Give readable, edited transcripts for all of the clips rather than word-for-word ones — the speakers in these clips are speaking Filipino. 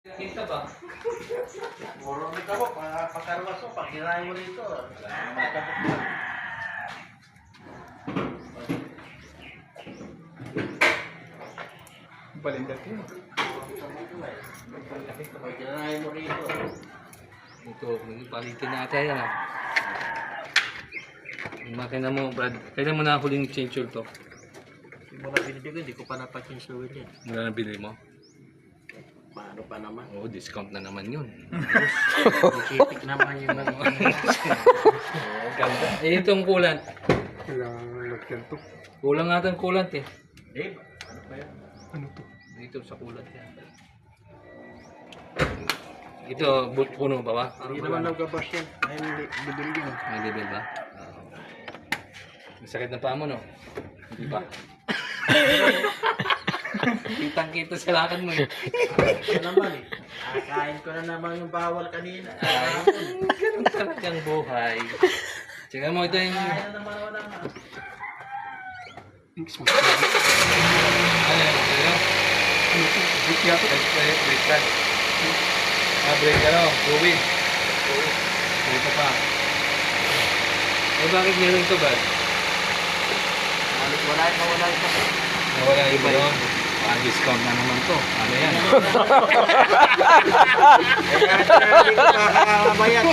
Kita ba? Murong kita mo, pakarwas mo, pagkirahin mo rito. Balindat yun. Pagkirahin mo rito. Ito, palitin natin yan. Yung makina mo, Brad. Kailan mo na huling change oil to? Hindi mo na binili ko, hindi ko pa napakinsuwin yan. Wala na bili mo? Paano pa naman? Oo, discount na naman yun. Ikitik naman yung Ganda. Eh, itong coolant. Kailangan lagyan to. Kulang nga itong coolant eh. Dave, ano pa yan? Ano to? Dito sa coolant yan. Ito, puno ba ba? Hindi naman nagabas yan. Ay, bibili yun. May level ba? Masakit na pa mo, no? Hindi ba? Kitang-kita sa lakad mo eh. Ano naman eh. Kain ko na naman yung bawal kanina. Ganun talagang buhay. Tsaka mo ito yung... Kaya naman wala nga. Thanks mo. Ano yan? Ano to? Bit yata. Break pad. Break ano? Fluid. Ito pa. Eh bakit meron ito ba? Wala ito. Nawala yung iba yun. Discount na naman to. Ano yan? Hindi ko makakabayan.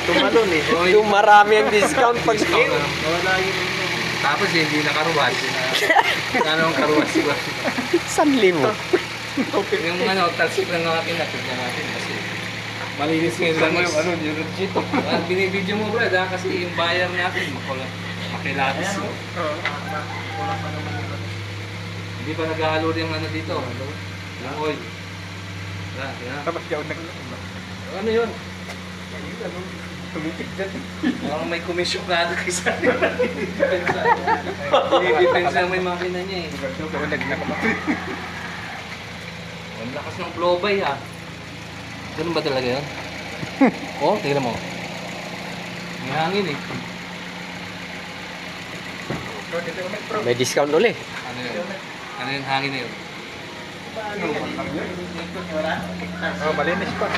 Tumalon eh. Yung marami ang discount pag Discount na. Wala yun. Tapos hindi nakaruwas. Ano ang karuwas ba? 1,000. Yung ano, talsik lang ng akin natin natin kasi malinis ngayon lang yung ano, yung legit. Binibidyo mo brad ha, kasi yung buyer natin makilatis. Ayan, wala pa naman yun. Hindi pa naghahalo yung ano dito. Yung oil. Yan. Tapos yaw na. Ano yun? Ano? Tumitik dyan. Parang may komisyon na ito kaysa. Dinidepensa mo yung makina niya eh. Ganito, pero nagnakamak. Ang lakas ng blow-by ha. Ganun ba talaga yun? Oh, tignan mo. May hangin eh. May discount uli. Ano yun? Ano yung hangin na yun? Oh, malinis pa.